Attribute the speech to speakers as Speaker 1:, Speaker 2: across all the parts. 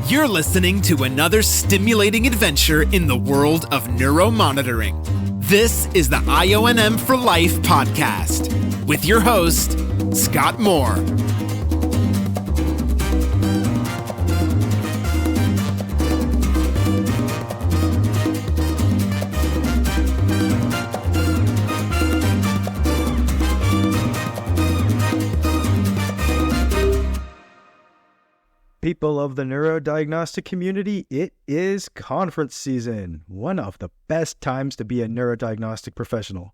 Speaker 1: You're listening to another stimulating adventure in the world of neuromonitoring. This is the IONM for Life podcast with your host, Scott Moore.
Speaker 2: People of the neurodiagnostic community, it is conference season, one of the best times to be a neurodiagnostic professional.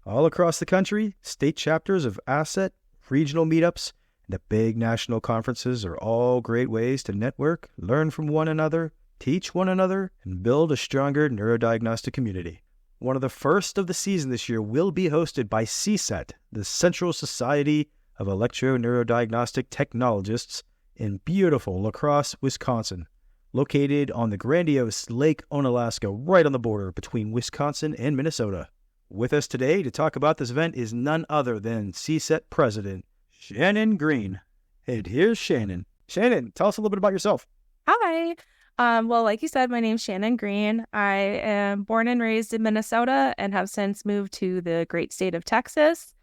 Speaker 2: All across the country, state chapters of CSET, regional meetups, and the big national conferences are all great ways to network, learn from one another, teach one another, and build a stronger neurodiagnostic community. One of the first of the season this year will be hosted by CSET, the Central Society of Electro-Neurodiagnostic Technologists, in beautiful Lacrosse, Wisconsin, located on the grandiose Lake Onalaska, right on the border between Wisconsin and Minnesota. With us today to talk about this event is none other than CSET President Shannon Greene. And here's Shannon. Shannon, tell us a little bit about yourself.
Speaker 3: Hi. Well, like you said, my name's Shannon Greene. I am born and raised in Minnesota and have since moved to the great state of Texas.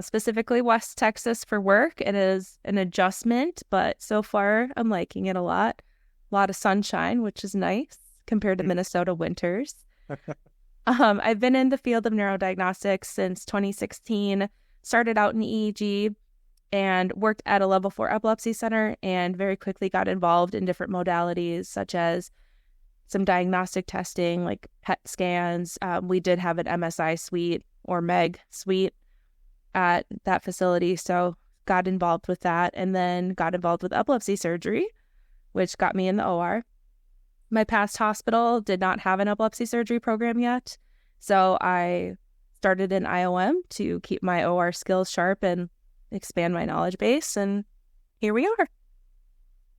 Speaker 3: Specifically West Texas for work. It is an adjustment, but so far I'm liking it a lot. A lot of sunshine, which is nice compared to Minnesota winters. I've been in the field of neurodiagnostics since 2016, started out in EEG and worked at a level 4 epilepsy center and very quickly got involved in different modalities such as some diagnostic testing like PET scans. We did have an MSI suite or MEG suite at that facility, so got involved with that and then got involved with epilepsy surgery, which got me in the OR. My past hospital did not have an epilepsy surgery program yet, so I started in IOM to keep my OR skills sharp and expand my knowledge base, and here we are.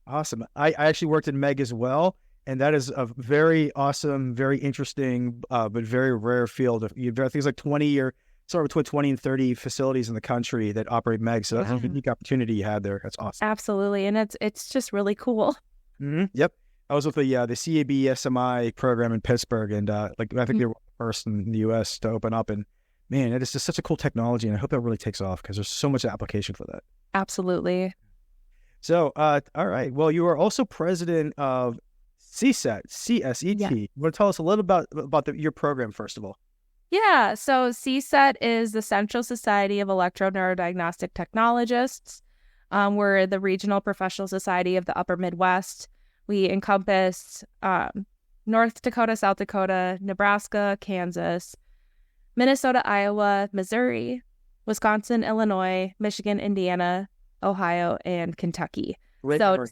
Speaker 2: Awesome. I actually worked in MEG as well, and that is a very awesome, very interesting, but very rare field. I think it's like 20 or somewhere between 20 and 30 facilities in the country that operate MEG. So that's a unique opportunity you had there. That's awesome.
Speaker 3: Absolutely. And it's just really cool.
Speaker 2: Mm-hmm. Yep. I was with the CAB SMI program in Pittsburgh. And I think they were the first in the U.S. to open up. And man, it is just such a cool technology. And I hope that really takes off because there's so much application for that.
Speaker 3: Absolutely.
Speaker 2: So, all right. Well, you are also president of CSET, CSET.
Speaker 3: Yeah.
Speaker 2: You want to tell us a little about your program, first of all?
Speaker 3: Yeah, so CSET is the Central Society of Electro-Neurodiagnostic Technologists. We're the regional professional society of the Upper Midwest. We encompass North Dakota, South Dakota, Nebraska, Kansas, Minnesota, Iowa, Missouri, Wisconsin, Illinois, Michigan, Indiana, Ohio, and Kentucky. So,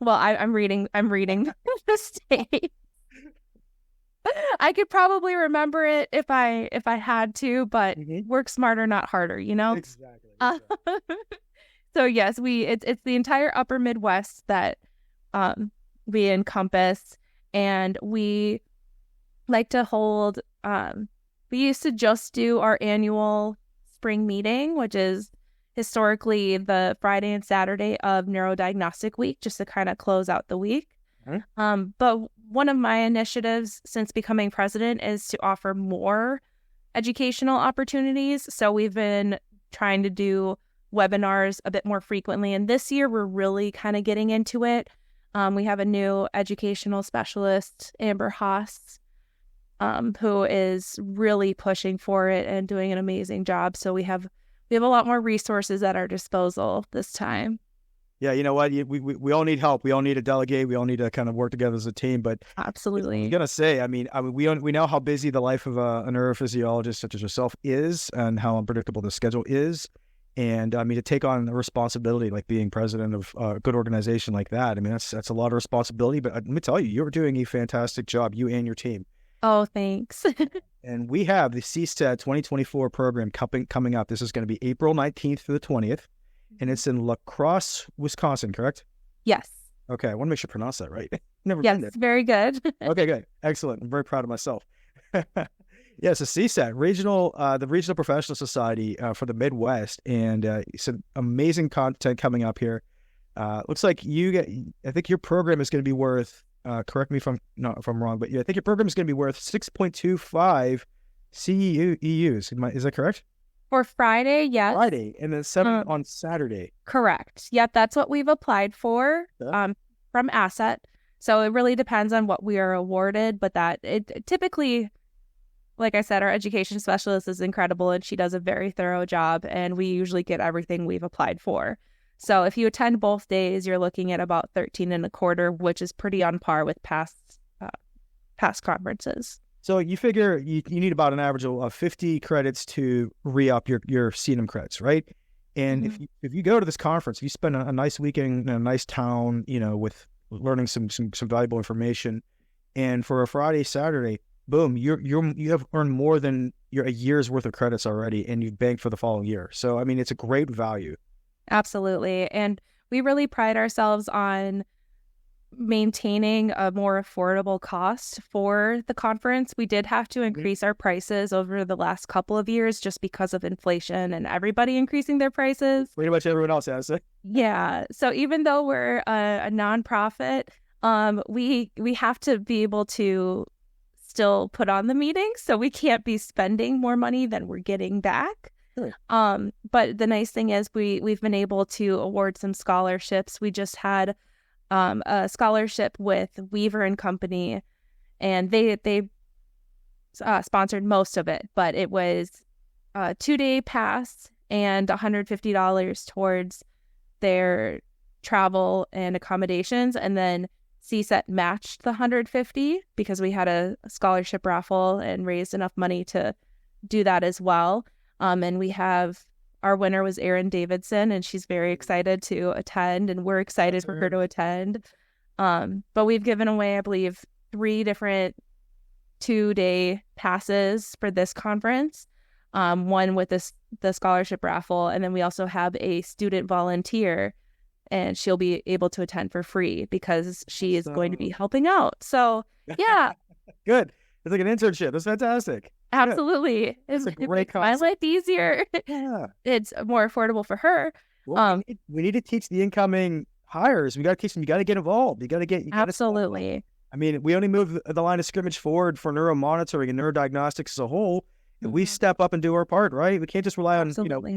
Speaker 3: well, I'm reading the state. I could probably remember it if I had to, but work smarter, not harder, you know?
Speaker 2: Exactly.
Speaker 3: So yes, it's the entire upper Midwest that we encompass, and we like to hold, we used to just do our annual spring meeting, which is historically the Friday and Saturday of Neurodiagnostic Week, just to kind of close out the week. But one of my initiatives since becoming president is to offer more educational opportunities. So we've been trying to do webinars a bit more frequently. And this year, we're really kind of getting into it. We have a new educational specialist, Amber Haas, who is really pushing for it and doing an amazing job. So we have a lot more resources at our disposal this time.
Speaker 2: Yeah, you know what? We all need help. We all need to delegate. We all need to kind of work together as a team. But
Speaker 3: absolutely,
Speaker 2: I'm gonna say, I mean, we know how busy the life of a neurophysiologist such as yourself is, and how unpredictable the schedule is. And I mean, to take on a responsibility like being president of a good organization like that, I mean, that's a lot of responsibility. But let me tell you, you're doing a fantastic job, you and your team.
Speaker 3: Oh, thanks.
Speaker 2: And we have the CSET 2024 program coming up. This is going to be April 19th through the 20th. And it's in Lacrosse, Wisconsin, correct?
Speaker 3: Yes.
Speaker 2: Okay, I want to make sure I pronounce that right. Never
Speaker 3: yes,
Speaker 2: been there.
Speaker 3: Very good.
Speaker 2: Okay, good. Excellent. I'm very proud of myself. Yes, the CSET, the Regional Professional Society for the Midwest. And some amazing content coming up here. Looks like I think your program is going to be worth, correct me if I'm wrong, but I think your program is going to be worth 6.25 CEUs. Is that correct?
Speaker 3: For Friday, yes.
Speaker 2: Friday, and then 7 on Saturday.
Speaker 3: Correct. Yep, that's what we've applied for from Asset. So it really depends on what we are awarded, but that it typically, like I said, our education specialist is incredible and she does a very thorough job, and we usually get everything we've applied for. So if you attend both days, you're looking at about 13 and a quarter, which is pretty on par with past conferences.
Speaker 2: So you figure you need about an average of 50 credits to re-up your CNM credits, right? And if you go to this conference, you spend a nice weekend in a nice town, with learning some valuable information, and for a Friday, Saturday, boom, you have earned more than a year's worth of credits already, and you've banked for the following year. So I mean, it's a great value. Absolutely,
Speaker 3: and we really pride ourselves on maintaining a more affordable cost for the conference. We did have to increase our prices over the last couple of years just because of inflation and everybody increasing their prices.
Speaker 2: Pretty much everyone else has it.
Speaker 3: Yeah. So even though we're a nonprofit, we have to be able to still put on the meetings. So we can't be spending more money than we're getting back.
Speaker 2: Sure.
Speaker 3: But the nice thing is we've been able to award some scholarships. We just had a scholarship with Weaver and Company, and they sponsored most of it, but it was a 2-day pass and $150 towards their travel and accommodations, and then CSET matched the $150 because we had a scholarship raffle and raised enough money to do that as well. And we have our winner was Erin Davidson, and she's very excited to attend, and we're excited for her to attend. But we've given away, I believe, 3 different 2-day passes for this conference, one with the scholarship raffle, and then we also have a student volunteer, and she'll be able to attend for free because she is going to be helping out. So, yeah.
Speaker 2: Good. It's like an internship. That's fantastic.
Speaker 3: Absolutely. It's a great concept. My life easier.
Speaker 2: Yeah.
Speaker 3: It's more affordable for her.
Speaker 2: Well, we need to teach the incoming hires. We got to teach them. You got to get involved.
Speaker 3: Absolutely.
Speaker 2: I mean, we only move the line of scrimmage forward for neuromonitoring and neurodiagnostics as a whole. If we step up and do our part, right? We can't just rely on,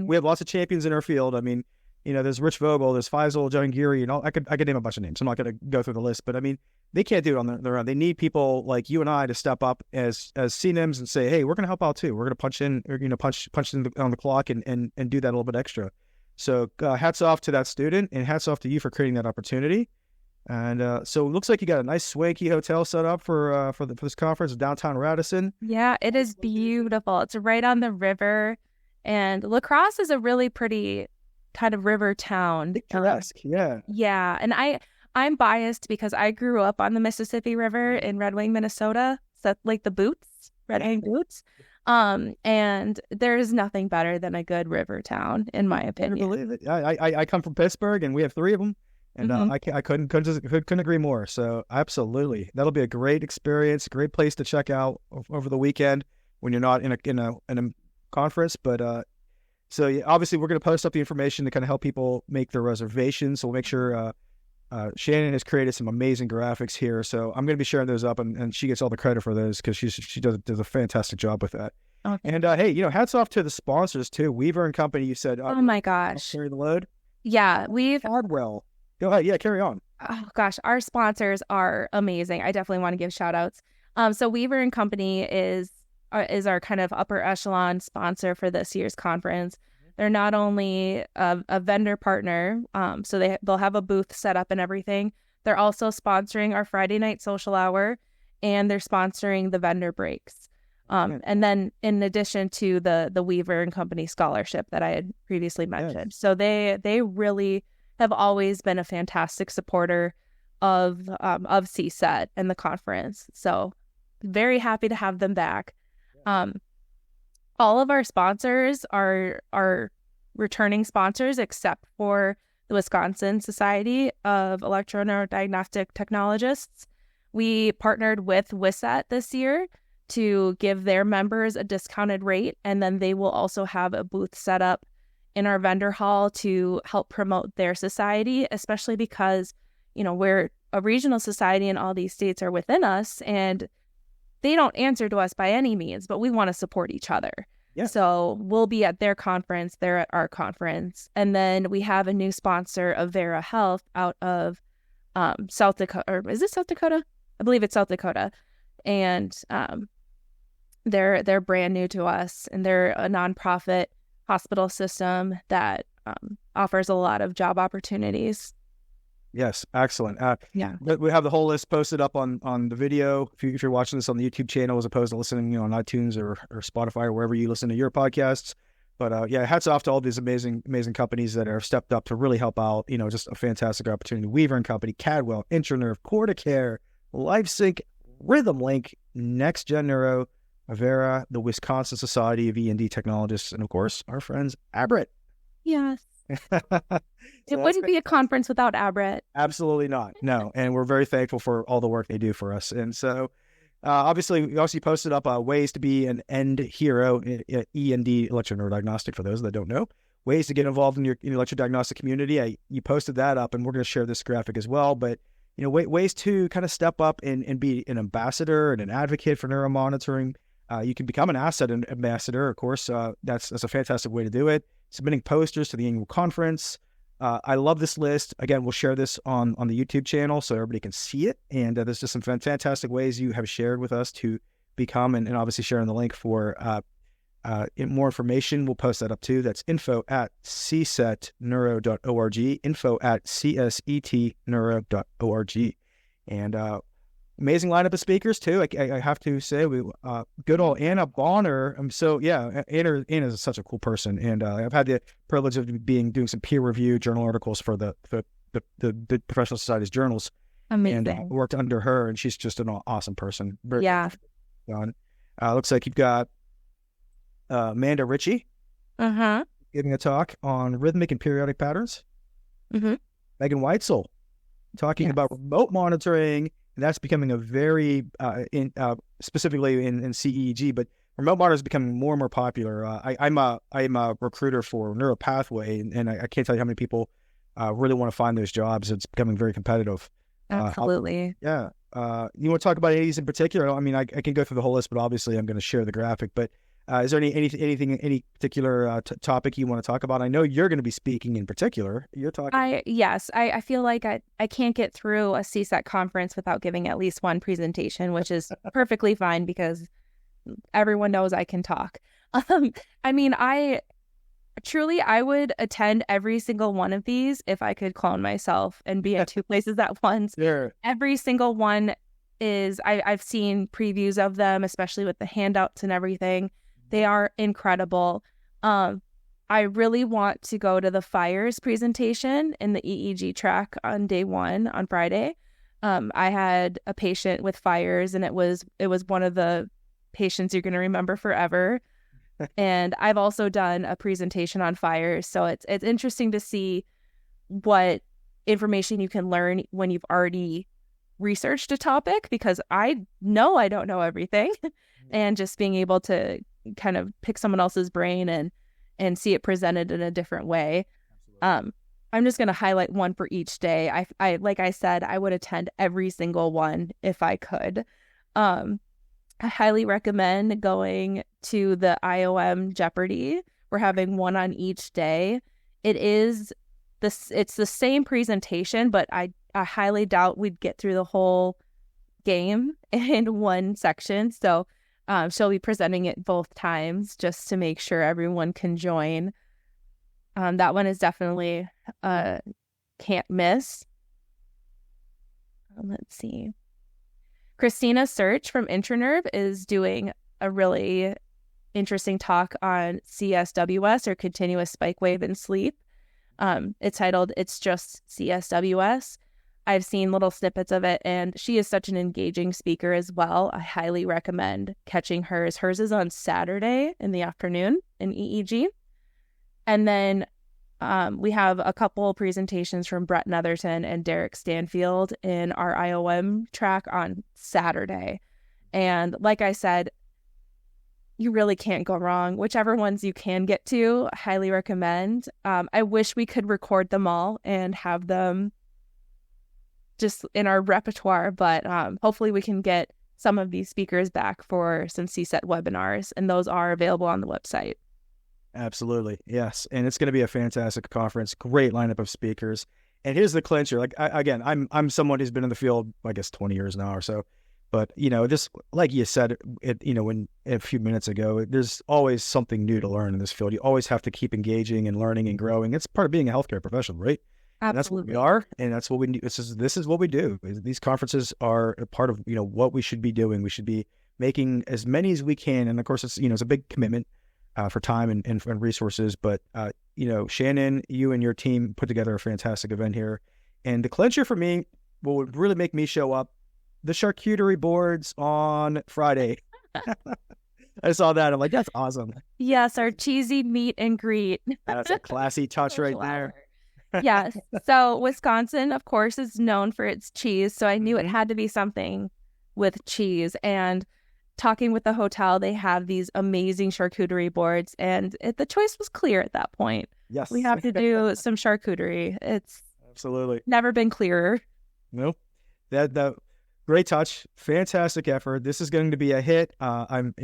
Speaker 2: we have lots of champions in our field. I mean, there's Rich Vogel, there's Faisal Jahangiri, I could name a bunch of names. I'm not going to go through the list, but I mean, they can't do it on their own. They need people like you and I to step up as CNIMs and say, hey, we're going to help out too. We're going to punch in on the clock and do that a little bit extra. So hats off to that student, and hats off to you for creating that opportunity. And so it looks like you got a nice swanky hotel set up for this conference in downtown Radisson.
Speaker 3: Yeah, it is beautiful. It's right on the river, and Lacrosse is a really pretty kind of river town.
Speaker 2: Picturesque, yeah.
Speaker 3: Yeah, and I'm biased because I grew up on the Mississippi River in Red Wing, Minnesota. So like the boots, Red Wing boots. And there's nothing better than a good river town, in my opinion.
Speaker 2: I believe it. I come from Pittsburgh, and we have 3 of them, and I couldn't agree more. So absolutely, that'll be a great experience, a great place to check out over the weekend when you're not in a conference. But so yeah, obviously we're going to post up the information to kind of help people make their reservations. So we'll make sure. Shannon has created some amazing graphics here, so I'm going to be sharing those up, and she gets all the credit for those because she does a fantastic job with that. Okay. And hey, hats off to the sponsors too. Weaver and Company. You said,
Speaker 3: oh my gosh,
Speaker 2: carry the load.
Speaker 3: Yeah,
Speaker 2: Hardwell. Go ahead. Yeah, carry on.
Speaker 3: Oh gosh, our sponsors are amazing. I definitely want to give shout outs. So Weaver and Company is our kind of upper echelon sponsor for this year's conference. They're not only a vendor partner, so they'll have a booth set up and everything. They're also sponsoring our Friday night social hour, and they're sponsoring the vendor breaks. And then in addition to the Weaver and Company scholarship that I had previously mentioned. Yes. So they really have always been a fantastic supporter of CSET and the conference. So very happy to have them back. All of our sponsors are returning sponsors except for the Wisconsin Society of Electroneurodiagnostic Technologists. We partnered with WISET this year to give their members a discounted rate, and then they will also have a booth set up in our vendor hall to help promote their society, especially because, we're a regional society and all these states are within us, and they don't answer to us by any means, but we want to support each other.
Speaker 2: Yeah.
Speaker 3: So we'll be at their conference, they're at our conference. And then we have a new sponsor of Vera Health out of South Dakota, or is it South Dakota? I believe it's South Dakota. And they're brand new to us, and they're a nonprofit hospital system that offers a lot of job opportunities.
Speaker 2: Yes, excellent.
Speaker 3: Yeah,
Speaker 2: we have the whole list posted up on the video. If you're watching this on the YouTube channel, as opposed to listening, on iTunes or Spotify or wherever you listen to your podcasts. But yeah, hats off to all these amazing companies that are stepped up to really help out. Just a fantastic opportunity. Weaver and Company, Cadwell, Intranerve, Cordicare, LifeSync, RhythmLink, Next Gen Neuro, Avera, the Wisconsin Society of E&D Technologists, and of course, our friends Abrit.
Speaker 3: Yes. It wouldn't be a conference without Abrit.
Speaker 2: Absolutely not. No. And we're very thankful for all the work they do for us. And so, obviously, we also posted up ways to be an end hero at E&D electroneurodiagnostic, for those that don't know. Ways to get involved in your electrodiagnostic community. You posted that up, and we're going to share this graphic as well. But, ways to kind of step up and be an ambassador and an advocate for neuromonitoring. You can become an asset ambassador, of course. That's a fantastic way to do it. Submitting posters to the annual conference. I love this list. Again, we'll share this on the YouTube channel so everybody can see it. And there's just some fantastic ways you have shared with us to become, and obviously sharing the link for more information. We'll post that up too. That's info@csetneuro.org, info@csetneuro.org. And amazing lineup of speakers too. I have to say, good old Anna Bonner. So yeah, Anna is such a cool person, and I've had the privilege of doing some peer review journal articles for the professional society's journals.
Speaker 3: Amazing.
Speaker 2: And worked under her, and she's just an awesome person.
Speaker 3: Yeah.
Speaker 2: Looks like you've got Amanda Ritchie. Giving a talk on rhythmic and periodic patterns. Megan Weitzel talking about remote monitoring. And that's becoming a very, specifically in CEEG, but remote monitoring is becoming more and more popular. I'm a recruiter for Neuropathway, and I can't tell you how many people really want to find those jobs. It's becoming very competitive.
Speaker 3: Absolutely.
Speaker 2: You want to talk about any of these in particular? I mean, I can go through the whole list, but obviously I'm going to share the graphic. But is there any particular topic you want to talk about? I know you're going to be speaking in particular. You're talking.
Speaker 3: Yes. I feel like I can't get through a CSET conference without giving at least one presentation, which is perfectly fine because everyone knows I can talk. I mean, I would attend every single one of these if I could clone myself and be at two places at once.
Speaker 2: Sure.
Speaker 3: Every single one is, I've seen previews of them, especially with the handouts and everything. They are incredible. I really want to go to the FIRES presentation in the EEG track on day one on Friday. I had a patient with FIRES, and it was one of the patients you're going to remember forever. And I've also done a presentation on FIRES, so it's interesting to see what information you can learn when you've already researched a topic, because I know I don't know everything, and just being able to kind of pick someone else's brain and see it presented in a different way. I'm just going to highlight one for each day. I like I said, I would attend every single one if I could. I highly recommend going to the IOM Jeopardy. We're having one on each day. It's the same presentation, but I highly doubt we'd get through the whole game in one section. So she'll be presenting it both times just to make sure everyone can join. That one is definitely can't miss. Let's see. Christina Search from Intranerve is doing a really interesting talk on CSWS, or continuous spike wave in sleep. It's titled "It's Just CSWS." I've seen little snippets of it, and she is such an engaging speaker as well. I highly recommend catching hers. Hers is on Saturday in the afternoon in EEG. And then we have a couple presentations from Brett Netherton and Derek Stanfield in our IOM track on Saturday. And like I said, you really can't go wrong. Whichever ones you can get to, I highly recommend. I wish we could record them all and have them just in our repertoire, but hopefully we can get some of these speakers back for some CSET webinars, and those are available on the website.
Speaker 2: Absolutely. Yes. And it's going to be a fantastic conference, great lineup of speakers. And here's the clincher. Like, I'm someone who's been in the field, I guess, 20 years now or so. But, this, like you said, when a few minutes ago, there's always something new to learn in this field. You always have to keep engaging and learning and growing. It's part of being a healthcare professional, right?
Speaker 3: Absolutely.
Speaker 2: And that's what we are. And that's what we do. This is what we do. These conferences are a part of, what we should be doing. We should be making as many as we can. And of course, it's, it's a big commitment for time and resources. But, Shannon, you and your team put together a fantastic event here. And the clincher for me, what would really make me show up, the charcuterie boards on Friday. I saw that. I'm like, that's awesome.
Speaker 3: Yes, our cheesy meet and greet.
Speaker 2: That's a classy touch right there.
Speaker 3: Yes. So Wisconsin, of course, is known for its cheese. So I knew it had to be something with cheese. And talking with the hotel, they have these amazing charcuterie boards. And the choice was clear at that point.
Speaker 2: Yes.
Speaker 3: We have to do some charcuterie. It's
Speaker 2: absolutely
Speaker 3: never been clearer.
Speaker 2: Nope. That great touch. Fantastic effort. This is going to be a hit. I'm,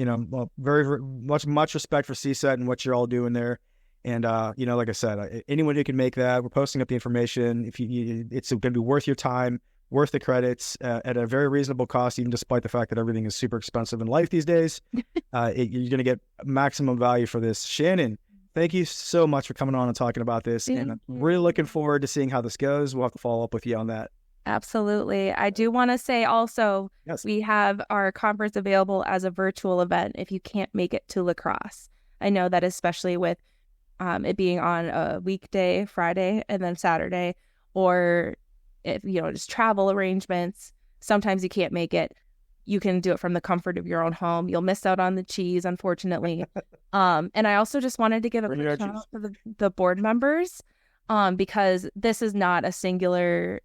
Speaker 2: very, very much respect for CSET and what you're all doing there. And, like I said, anyone who can make that, we're posting up the information. If it's going to be worth your time, worth the credits at a very reasonable cost, even despite the fact that everything is super expensive in life these days. You're going to get maximum value for this. Shannon, thank you so much for coming on and talking about this. And I'm really looking forward to seeing how this goes. We'll have to follow up with you on that.
Speaker 3: Absolutely. I do want to say also,
Speaker 2: yes,
Speaker 3: we have our conference available as a virtual event if you can't make it to Lacrosse. I know that especially with it being on a weekday, Friday, and then Saturday, or if, just travel arrangements, sometimes you can't make it. You can do it from the comfort of your own home. You'll miss out on the cheese, unfortunately. And I also just wanted to give a quick shout out to the board members because this is not a singular...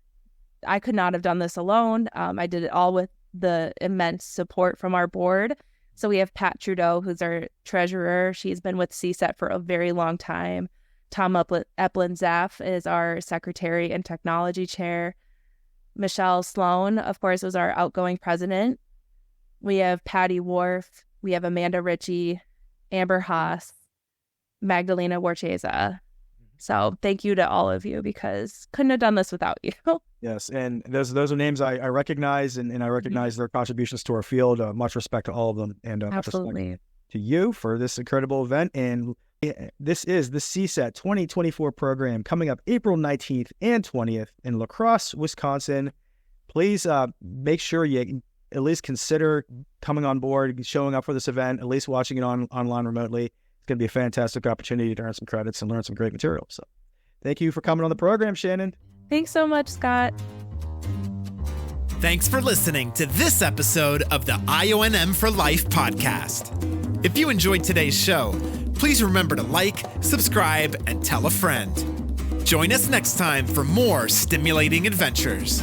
Speaker 3: I could not have done this alone. I did it all with the immense support from our board. So we have Pat Trudeau, who's our treasurer. She's been with CSET for a very long time. Tom Eplin-Zaff is our secretary and technology chair. Michelle Sloan, of course, was our outgoing president. We have Patty Worf. We have Amanda Ritchie, Amber Haas, Magdalena Warcheza. So thank you to all of you because couldn't have done this without you.
Speaker 2: Yes, and those are names I recognize, and I recognize their contributions to our field. Much respect to all of them, and
Speaker 3: absolutely
Speaker 2: to you for this incredible event. And this is the CSET 2024 program coming up April 19th and 20th in Lacrosse, Wisconsin. Please make sure you at least consider coming on board, showing up for this event, at least watching it online remotely. It's going to be a fantastic opportunity to earn some credits and learn some great material. So thank you for coming on the program, Shannon.
Speaker 3: Thanks so much, Scott.
Speaker 1: Thanks for listening to this episode of the IONM for Life podcast. If you enjoyed today's show, please remember to like, subscribe, and tell a friend. Join us next time for more stimulating adventures.